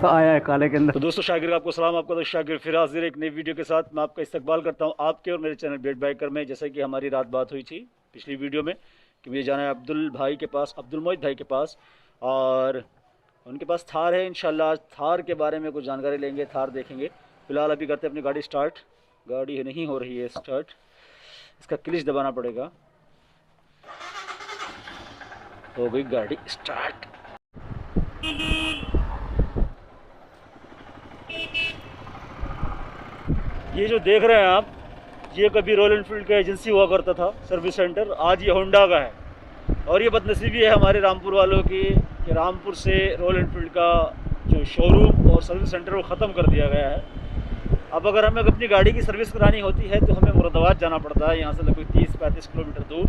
आया है काले के अंदर। तो दोस्तों शाकिर आपको सलाम, आपका तो शाकिर फिर हाजिर एक नई वीडियो के साथ मैं आपका इस्तकबाल करता हूं आपके और मेरे चैनल बेट बाइकर में। जैसे कि हमारी रात बात हुई थी पिछली वीडियो में कि मुझे जाना है अब्दुल भाई के पास, अब्दुल मोहित भाई के पास, और उनके पास थार है। इंशाल्लाह आज थार के बारे में कुछ जानकारी लेंगे, थार देखेंगे। फिलहाल अभी करते हैं अपनी गाड़ी स्टार्ट। गाड़ी नहीं हो रही है स्टार्ट, इसका क्लिच दबाना पड़ेगा। हो गई गाड़ी स्टार्ट। ये जो देख रहे हैं आप, ये कभी रॉयल एनफील्ड का एजेंसी हुआ करता था सर्विस सेंटर, आज ये होंडा का है। और ये बदनसीबी है हमारे रामपुर वालों की कि रामपुर से रॉयल एनफील्ड का जो शोरूम और सर्विस सेंटर वो ख़त्म कर दिया गया है। अब अगर हमें अपनी गाड़ी की सर्विस करानी होती है तो हमें मुरादाबाद जाना पड़ता है, यहाँ से लगभग 30-35 किलोमीटर दूर।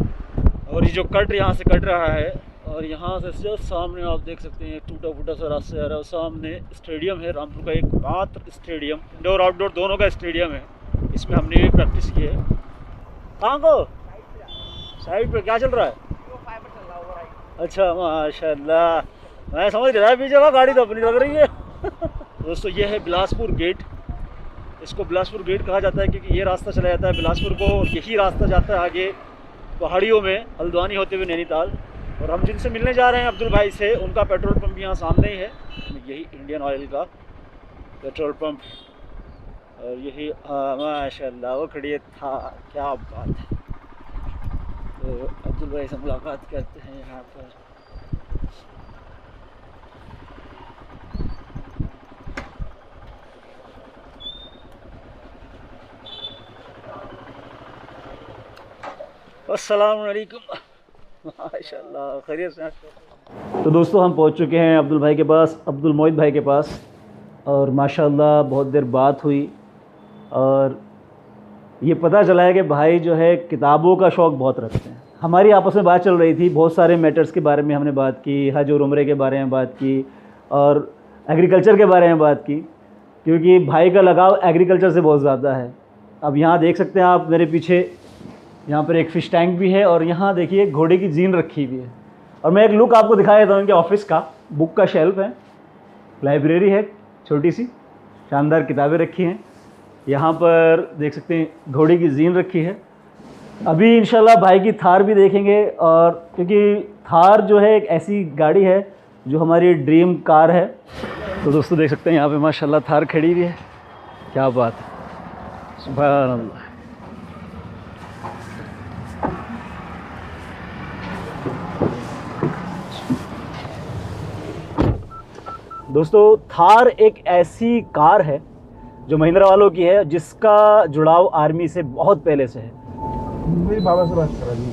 और ये जो कट यहाँ से कट रहा है, और यहाँ से जो सामने आप देख सकते हैं टूटा फूटा सा रास्ता आ रहा है, सामने स्टेडियम है रामपुर का, एकमात्र स्टेडियम, इंडोर आउटडोर दोनों का स्टेडियम है। इसमें हमने भी प्रैक्टिस की है। कहाँ को साइड पे क्या चल रहा है? अच्छा माशाल्लाह, मैं समझ रहा पीछे का गाड़ी तो अपनी लग रही है। दोस्तों ये है बिलासपुर गेट, इसको बिलासपुर गेट कहा जाता है क्योंकि ये रास्ता चला जाता है बिलासपुर को, और यही रास्ता जाता है आगे पहाड़ियों में हल्द्वानी होते हुए नैनीताल। और हम जिनसे मिलने जा रहे हैं अब्दुल भाई से, उनका पेट्रोल पंप यहाँ सामने ही है, यही इंडियन ऑयल का पेट्रोल पंप। और यही माशाल्लाह वो खड़ी है था, क्या बात है। तो अब्दुल भाई से मुलाकात करते हैं यहाँ पर। अस्सलाम वालेकुम। माशाल्लाह खैरियत से। तो दोस्तों हम पहुंच चुके हैं अब्दुल भाई के पास, अब्दुल मोहित भाई के पास, और माशाल्लाह बहुत देर बात हुई और ये पता चला है कि भाई जो है किताबों का शौक़ बहुत रखते हैं। हमारी आपस में बात चल रही थी, बहुत सारे मैटर्स के बारे में हमने बात की, हज और उम्रे के बारे में बात की, और एग्रीकल्चर के बारे में बात की, क्योंकि भाई का लगाव एग्रीकल्चर से बहुत ज़्यादा है। अब यहाँ देख सकते हैं आप मेरे पीछे, यहाँ पर एक फ़िश टैंक भी है, और यहाँ देखिए घोड़े की जीन रखी हुई है। और मैं एक लुक आपको दिखा देता हूँ इनके ऑफिस का। बुक का शेल्फ है, लाइब्रेरी है छोटी सी, शानदार किताबें रखी हैं। यहाँ पर देख सकते हैं घोड़े की जीन रखी है। अभी इंशाल्लाह भाई की थार भी देखेंगे, और क्योंकि थार जो है एक ऐसी गाड़ी है जो हमारी ड्रीम कार है। तो दोस्तों देख सकते हैं यहाँ पे माशाल्लाह थार खड़ी हुई है, क्या बात है, सुभान अल्लाह। दोस्तों थार एक ऐसी कार है जो महिंद्रा वालों की है, जिसका जुड़ाव आर्मी से बहुत पहले से है। मेरी बाबा से बात करा दी।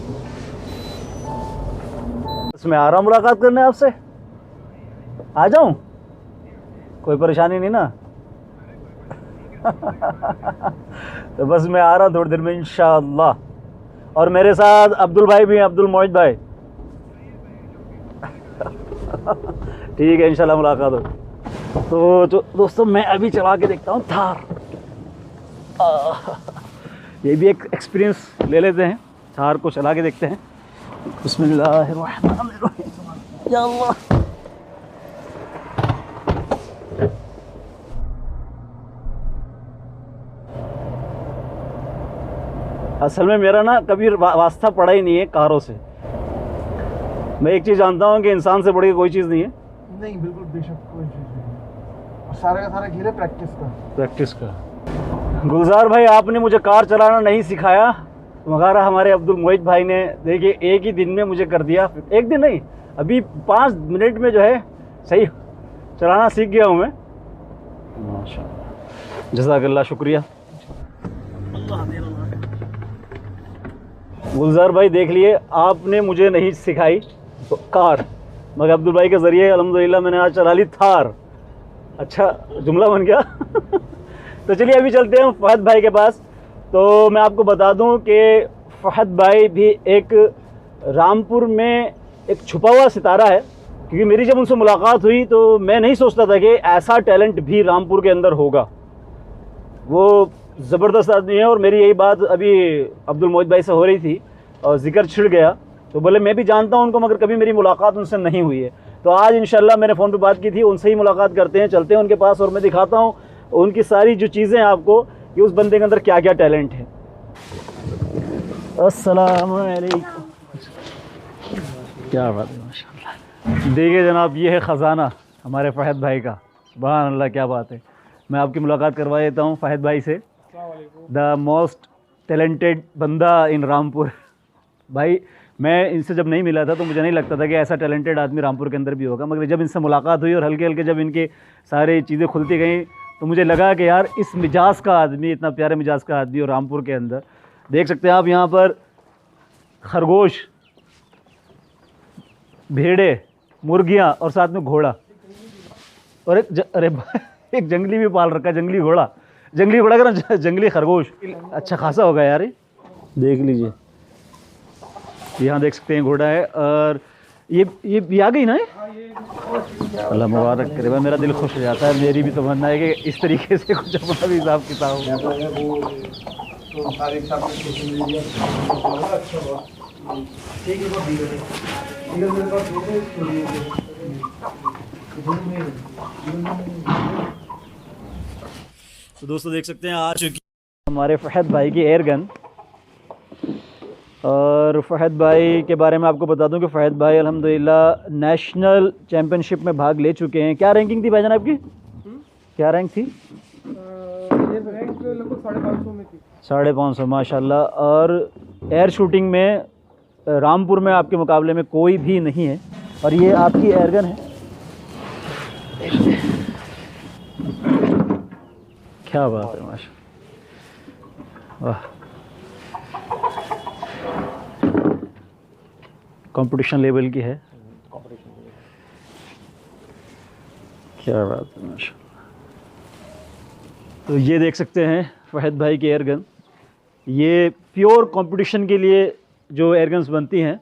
इसमें आ रहा हूँ मुलाकात करने आपसे, आ जाऊं, कोई परेशानी नहीं ना? तो बस मैं आ रहा हूँ थोड़ी देर में इंशाअल्लाह। और मेरे साथ अब्दुल भाई भी हैं, अब्दुल मोहित भाई। ठीक है इंशाल्लाह मुलाकात हो। तो दोस्तों मैं अभी चला के देखता हूँ थार। ये भी एक एक्सपीरियंस ले लेते हैं, थार को चला के देखते हैं। बिस्मिल्लाहिर्रहमानिर्रहीम, या अल्लाह। असल में मेरा ना कभी वास्ता पड़ा ही नहीं है कारों से। मैं एक चीज़ जानता हूँ कि इंसान से बढ़ के कोई चीज़ नहीं है। नहीं बिल्कुल बेशक कोई चीज़ नहीं, और सारे का सारा खेल है प्रैक्टिस का। गुलजार भाई आपने मुझे कार चलाना नहीं सिखाया, मगर हमारे अब्दुल मोहित भाई ने देखिए एक ही दिन में मुझे कर दिया। एक दिन नहीं, अभी 5 मिनट में जो है सही चलाना सीख गया हूँ मैं, माशाअल्लाह। जज़ाकल्लाह, शुक्रिया। गुलजार भाई देख लिए आपने मुझे नहीं सिखाई तो कार, मगर अब्दुल भाई के ज़रिए अल्हम्दुलिल्लाह मैंने आज चला ली थार। अच्छा जुमला बन गया। तो चलिए अभी चलते हैं फहद भाई के पास। तो मैं आपको बता दूं कि फहद भाई भी एक रामपुर में एक छुपा हुआ सितारा है, क्योंकि मेरी जब उनसे मुलाकात हुई तो मैं नहीं सोचता था कि ऐसा टैलेंट भी रामपुर के अंदर होगा। वो ज़बरदस्त आदमी है। और मेरी यही बात अभी अब्दुल मोहित भाई से हो रही थी और जिक्र छिड़ गया, तो बोले मैं भी जानता हूँ उनको, मगर कभी मेरी मुलाकात उनसे नहीं हुई है। तो आज इंशाल्लाह मैंने फ़ोन पे बात की थी, उनसे ही मुलाकात करते हैं, चलते हैं उनके पास और मैं दिखाता हूँ उनकी सारी जो चीज़ें आपको कि उस बंदे के अंदर क्या क्या टैलेंट है। अस्सलाम वालेकुम। क्या बात है, माशाल्लाह। देखिए जनाब, ये है ख़जाना हमारे फ़हद भाई का। सुभान अल्लाह, क्या बात है। मैं आपकी मुलाकात करवा देता हूँ फ़हद भाई से, द मोस्ट टैलेंटेड बंदा इन रामपुर। भाई मैं इनसे जब नहीं मिला था तो मुझे नहीं लगता था कि ऐसा टैलेंटेड आदमी रामपुर के अंदर भी होगा, मगर जब इनसे मुलाकात हुई और हल्के हल्के जब इनके सारी चीज़ें खुलती गई तो मुझे लगा कि यार इस मिजाज का आदमी, इतना प्यारे मिजाज का आदमी और रामपुर के अंदर देख सकते हैं आप यहाँ पर खरगोश, भेड़े, मुर्गियाँ और साथ में घोड़ा और एक जंगली भी पाल रखा है, जंगली घोड़ा का जंगली खरगोश। अच्छा खासा होगा यार ये, देख लीजिए। यहाँ देख सकते हैं घोड़ा है और ये आ गई ना। अल्लाह मुबारक करे भाई, मेरा दिल खुश हो जाता है। मेरी भी तमन्ना है कि इस तरीके से कुछ अपना भी हिसाब किताब तो दोस्तों देख सकते हैं आ चुकी हमारे फ़हद भाई की एयरगन। और फ़हद भाई के बारे में आपको बता दूं कि फ़हद भाई अल्हम्दुलिल्लाह नेशनल चैम्पियनशिप में भाग ले चुके हैं। क्या रैंकिंग थी भाईजान आपकी? क्या रैंक थी? ये रैंक लगभग 550 में थी। 550 माशाल्लाह। और एयर शूटिंग में रामपुर में आपके मुकाबले में कोई भी नहीं है। और ये आपकी एयरगन है, क्या बात है, माशाल्लाह, वाह। कंपटीशन लेवल की है, क्या बात है, माशाल्लाह। तो ये देख सकते हैं फ़हद भाई की एयरगन। ये प्योर कंपटीशन के लिए जो एयरगन्स बनती हैं।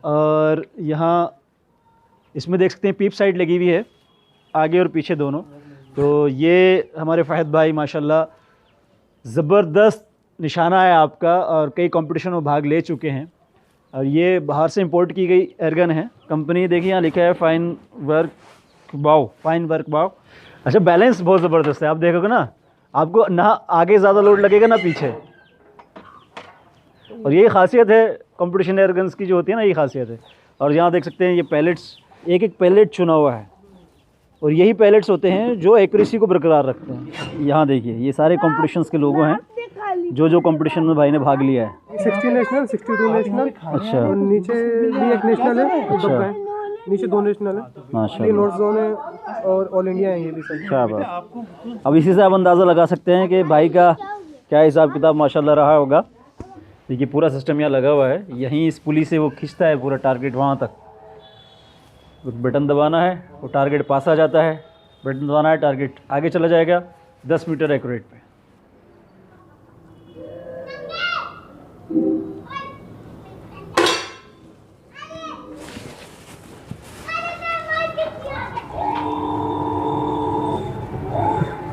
और यहाँ इसमें देख सकते हैं पीप साइड लगी हुई है आगे और पीछे दोनों। तो ये हमारे फ़हद भाई माशाल्लाह ज़बरदस्त निशाना है आपका और कई कंपटीशन में भाग ले चुके हैं। और ये बाहर से इंपोर्ट की गई एयरगन है। कंपनी देखिए यहाँ लिखा है फाइन वर्क बाव। अच्छा, बैलेंस बहुत ज़बरदस्त है, आप देखोगे ना, आपको ना आगे ज़्यादा लोड लगेगा ना पीछे। और यही खासियत है कंपटीशन एयरगन्स की जो होती है ना, यही खासियत है। और यहाँ देख सकते हैं ये पैलेट्स, एक एक पैलेट चुना हुआ है और यही पैलेट्स होते हैं जो एक्यूरेसी को बरकरार रखते हैं। यहाँ देखिए ये सारे कंपटीशंस के लोगो हैं जो कंपटीशन में भाई ने भाग लिया है। 60 नेशनल, 62 नेशनल। अच्छा, और नीचे भी एक नेशनल है। अच्छा, नीचे 2 नेशनल है। माशाल्लाह, नॉर्थ जोन है और ऑल इंडिया है ये भी सब। क्या बात। अब इसी से आप अंदाज़ा लगा सकते हैं कि भाई का क्या हिसाब किताब माशाल्लाह रहा होगा। देखिए पूरा सिस्टम यहाँ लगा हुआ है, यहीं इस पुली से वो खींचता है पूरा टारगेट वहाँ तक। बटन दबाना है, वो टारगेट पास आ जाता है, बटन दबाना है, टारगेट आगे चला जाएगा 10 मीटर एक्यूरेट पे।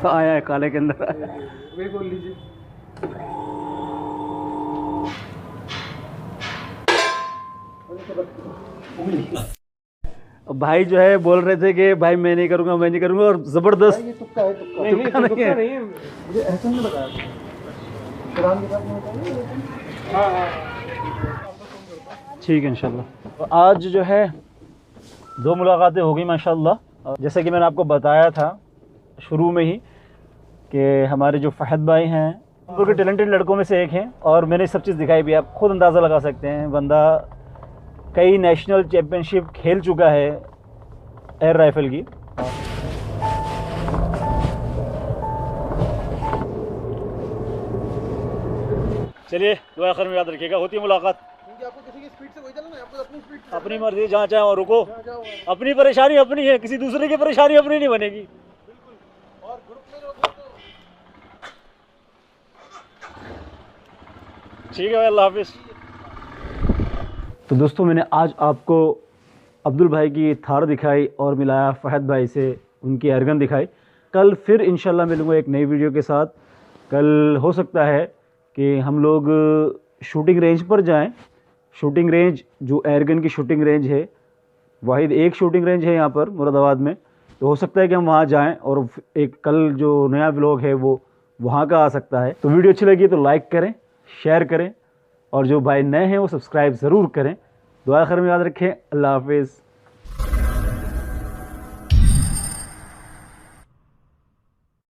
आया है, काले के अंदर आया। वे बोल लीजिए। भाई जो है बोल रहे थे कि भाई मैं नहीं करूँगा और ज़बरदस्त। ये तुक्का है, तुक्का नहीं, तुक्का नहीं है। नहीं है। मुझे ऐसा नहीं बताया। कुरान के साथ में बताया। हाँ। ठीक है इंशाल्लाह। तो आज जो है 2 मुलाकातें हो गई माशाल्लाह। जैसे कि मैंने आपको बताया था शुरू में ही कि हमारे जो फ़हद भाई हैं उनके टैलेंटेड लड़कों में से एक हैं और मैंने सब चीज़ दिखाई भी। आप खुद अंदाज़ा लगा सकते हैं, बंदा कई नेशनल चैम्पियनशिप खेल चुका है एयर राइफ़ल की। चलिए दुआ आखिर में याद रखिएगा, होती है मुलाकात। क्योंकि आपको किसी की स्पीड से कोई चलना है, आपको अपनी स्पीड अपनी मर्जी, जहाँ चाहे वहाँ रुको। अपनी परेशानी अपनी है, किसी दूसरे की परेशानी अपनी नहीं बनेगी। और ग्रुप में रहोगे तो ठीक है भाई, अल्लाह हाफिज़। तो दोस्तों मैंने आज आपको अब्दुल भाई की थार दिखाई और मिलाया फ़हद भाई से उनकी एयरगन दिखाई। कल फिर इंशाल्लाह मिलूँगा एक नई वीडियो के साथ। कल हो सकता है कि हम लोग शूटिंग रेंज पर जाएं। शूटिंग रेंज जो एयरगन की शूटिंग रेंज है वाहिद एक शूटिंग रेंज है यहाँ पर मुरादाबाद में, तो हो सकता है कि हम वहाँ जाएं और एक कल जो नया व्लॉग है वो वहाँ का आ सकता है। तो वीडियो अच्छी लगी तो लाइक करें, शेयर करें, और जो भाई नए हैं वो सब्सक्राइब ज़रूर करें। दुआ आखिर में याद रखें। अल्लाह हाफिज़।